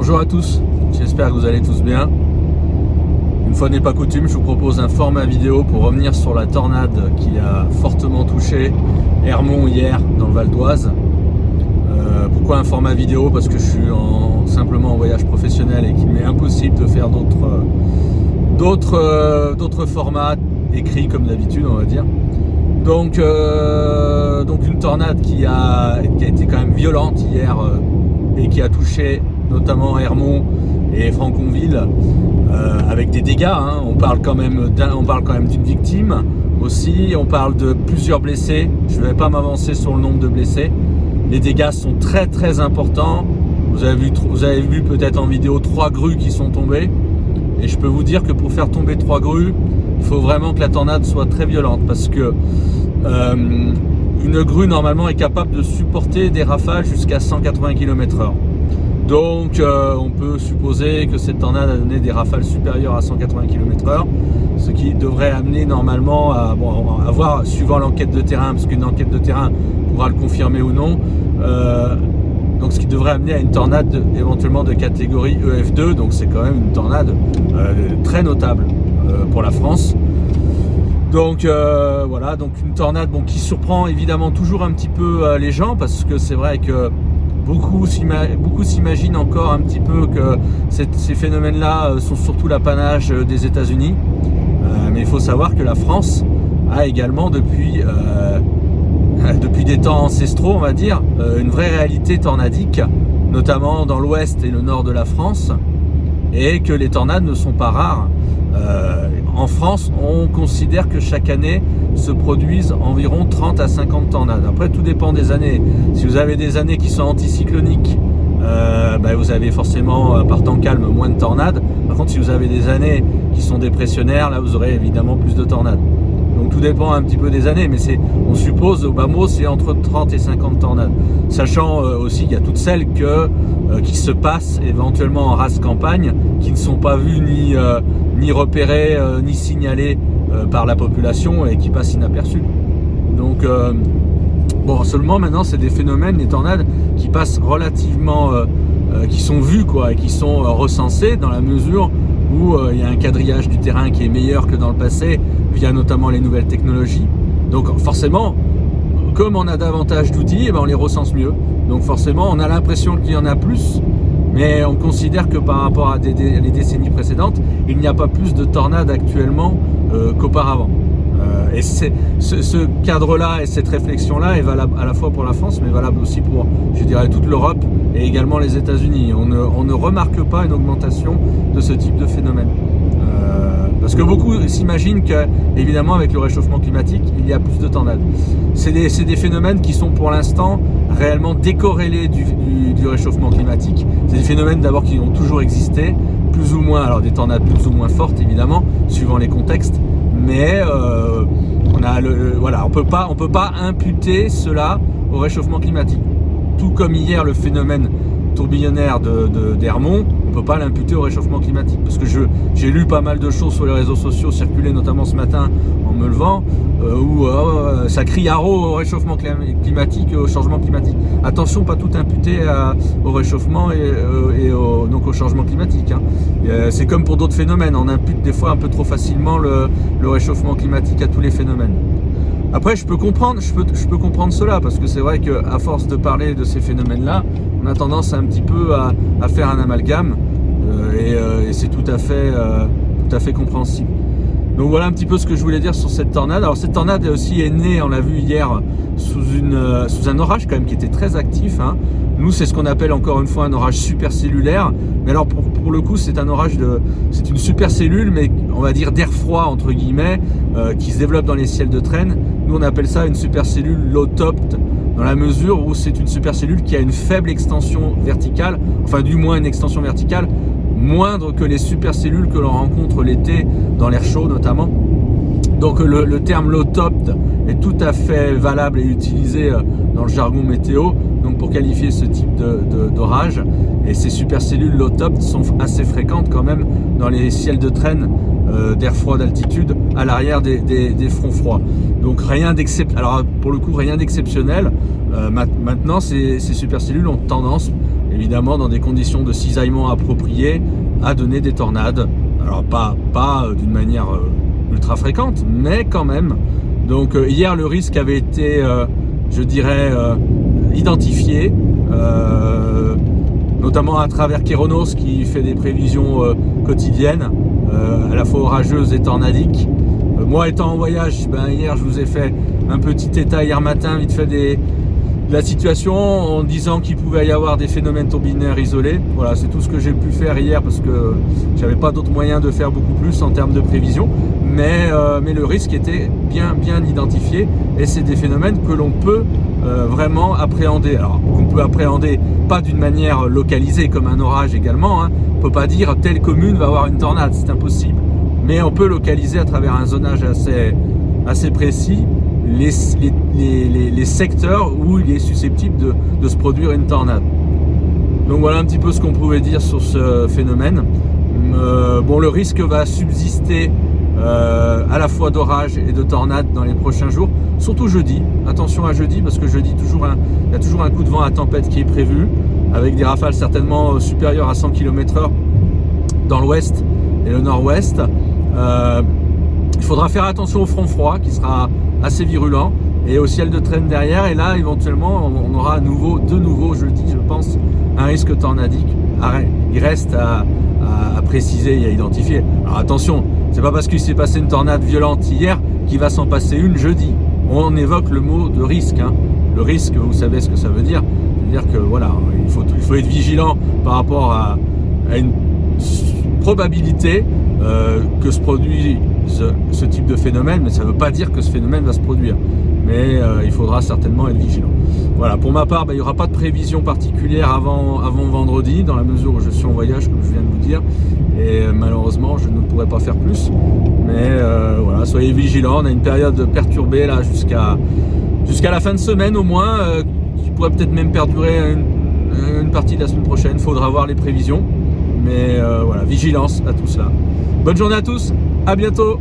Bonjour à tous, j'espère que vous allez tous bien. Une fois n'est pas coutume, je vous propose un format vidéo pour revenir sur la tornade qui a fortement touché Hermont hier dans le Val d'Oise. Pourquoi un format vidéo? Parce que je suis simplement en voyage professionnel et qu'il m'est impossible de faire d'autres formats écrits comme d'habitude, on va dire. Donc une tornade qui a été quand même violente hier et qui a touché notamment Hermont et Franconville avec des dégâts. On parle quand même d'une victime aussi. On parle de plusieurs blessés. Je ne vais pas m'avancer sur le nombre de blessés. Les dégâts sont très très importants. Vous avez vu peut-être en vidéo 3 grues qui sont tombées. Et je peux vous dire que pour faire tomber 3 grues, il faut vraiment que la tornade soit très violente, parce que une grue normalement est capable de supporter des rafales jusqu'à 180 km/h. Donc on peut supposer que cette tornade a donné des rafales supérieures à 180 km/h, ce qui devrait amener normalement à voir, suivant l'enquête de terrain, parce qu'une enquête de terrain pourra le confirmer ou non, donc ce qui devrait amener à une tornade éventuellement de catégorie EF2, donc c'est quand même une tornade très notable pour la France. Donc voilà, donc une tornade qui surprend évidemment toujours un petit peu les gens, parce que c'est vrai que beaucoup s'imaginent encore un petit peu que ces phénomènes-là sont surtout l'apanage des États-Unis. Mais il faut savoir que la France a également depuis des temps ancestraux, on va dire, une vraie réalité tornadique, notamment dans l'ouest et le nord de la France, et que les tornades ne sont pas rares. En France, on considère que chaque année se produisent environ 30 à 50 tornades. Après, tout dépend des années. Si vous avez des années qui sont anticycloniques, vous avez forcément, par temps calme, moins de tornades. Par contre, si vous avez des années qui sont dépressionnaires, là, vous aurez évidemment plus de tornades. Donc tout dépend un petit peu des années, mais on suppose au bas mot c'est entre 30 et 50 tornades. Sachant aussi qu'il y a toutes celles qui se passent éventuellement en race campagne, qui ne sont pas vues ni repérées ni signalées par la population et qui passent inaperçues. Donc seulement maintenant c'est des phénomènes, des tornades qui passent relativement, qui sont vus et qui sont recensés, dans la mesure où il y a un quadrillage du terrain qui est meilleur que dans le passé, via notamment les nouvelles technologies. Donc forcément, comme on a davantage d'outils, on les recense mieux. Donc forcément, on a l'impression qu'il y en a plus, mais on considère que par rapport à les décennies précédentes, il n'y a pas plus de tornades actuellement qu'auparavant. Et ce cadre-là et cette réflexion-là est valable à la fois pour la France, mais valable aussi pour, je dirais, toute l'Europe et également les États-Unis. On ne remarque pas une augmentation de ce type de phénomène. Parce que beaucoup s'imaginent que, évidemment, avec le réchauffement climatique, il y a plus de tornades. C'est des phénomènes qui sont pour l'instant réellement décorrélés du réchauffement climatique. C'est des phénomènes d'abord qui ont toujours existé, plus ou moins, alors des tornades plus ou moins fortes évidemment, suivant les contextes. Mais on peut pas imputer cela au réchauffement climatique. Tout comme hier le phénomène tourbillonnaire d'Hermont, on ne peut pas l'imputer au réchauffement climatique. Parce que j'ai lu pas mal de choses sur les réseaux sociaux, circulées notamment ce matin en me levant, où ça crie haro au réchauffement climatique et au changement climatique. Attention, pas tout imputer au réchauffement donc au changement climatique. C'est comme pour d'autres phénomènes, on impute des fois un peu trop facilement le réchauffement climatique à tous les phénomènes. Après, je peux comprendre cela, parce que c'est vrai qu'à force de parler de ces phénomènes-là, on a tendance un petit peu à faire un amalgame, et c'est tout à fait compréhensible. Donc voilà un petit peu ce que je voulais dire sur cette tornade. Alors cette tornade aussi est née, on l'a vu hier, sous un orage quand même qui était très actif. Nous, c'est ce qu'on appelle encore une fois un orage supercellulaire. Mais alors pour le coup, c'est une supercellule, mais on va dire d'air froid entre guillemets, qui se développe dans les ciels de traîne. Nous, on appelle ça une supercellule low-topped, dans la mesure où c'est une supercellule qui a une faible extension verticale, enfin du moins une extension verticale moindre que les supercellules que l'on rencontre l'été dans l'air chaud notamment. Donc le terme low-topped est tout à fait valable et utilisé dans le jargon météo, donc pour qualifier ce type d'orage. Et ces supercellules low-topped sont assez fréquentes quand même dans les ciels de traîne d'air froid d'altitude à l'arrière des fronts froids. Donc rien d'exceptionnel. Alors pour le coup, rien d'exceptionnel. Maintenant, ces supercellules ont tendance, évidemment, dans des conditions de cisaillement appropriées, à donner des tornades. Alors pas d'une manière ultra fréquente, mais quand même. Donc hier, le risque avait été, je dirais, identifié, notamment à travers Kéronos qui fait des prévisions quotidiennes, à la fois orageuses et tornadiques. Moi étant en voyage, hier je vous ai fait un petit état hier matin, vite fait de la situation en disant qu'il pouvait y avoir des phénomènes turbinaires isolés. Voilà, c'est tout ce que j'ai pu faire hier parce que j'avais pas d'autres moyens de faire beaucoup plus en termes de prévision. Mais le risque était bien identifié et c'est des phénomènes que l'on peut vraiment appréhender. Alors qu'on peut appréhender pas d'une manière localisée comme un orage également. On peut pas dire telle commune va avoir une tornade, c'est impossible. Mais on peut localiser à travers un zonage assez précis les secteurs où il est susceptible de se produire une tornade. Donc voilà un petit peu ce qu'on pouvait dire sur ce phénomène. Le risque va subsister à la fois d'orage et de tornade dans les prochains jours, surtout jeudi. Attention à jeudi parce que jeudi il y a toujours un coup de vent à tempête qui est prévu avec des rafales certainement supérieures à 100 km/h dans l'ouest et le nord-ouest. Il faudra faire attention au front froid qui sera assez virulent et au ciel de traîne derrière, et là éventuellement on aura de nouveau jeudi, je pense, un risque tornadique. Il reste à préciser et à identifier. Alors attention, c'est pas parce qu'il s'est passé une tornade violente hier qu'il va s'en passer une jeudi. On évoque le mot de risque. Le risque, vous savez ce que ça veut dire. C'est-à-dire que voilà, il faut être vigilant par rapport à une probabilité que se produise ce type de phénomène, mais ça ne veut pas dire que ce phénomène va se produire. Mais il faudra certainement être vigilant. Voilà, pour ma part, il n'y aura pas de prévision particulière avant vendredi, dans la mesure où je suis en voyage, comme je viens de vous dire. Et malheureusement, je ne pourrai pas faire plus. Mais voilà, soyez vigilants. On a une période perturbée là jusqu'à la fin de semaine au moins, qui pourrait peut-être même perdurer une partie de la semaine prochaine. Il faudra voir les prévisions. Mais voilà, vigilance à tout cela. Bonne journée à tous, à bientôt.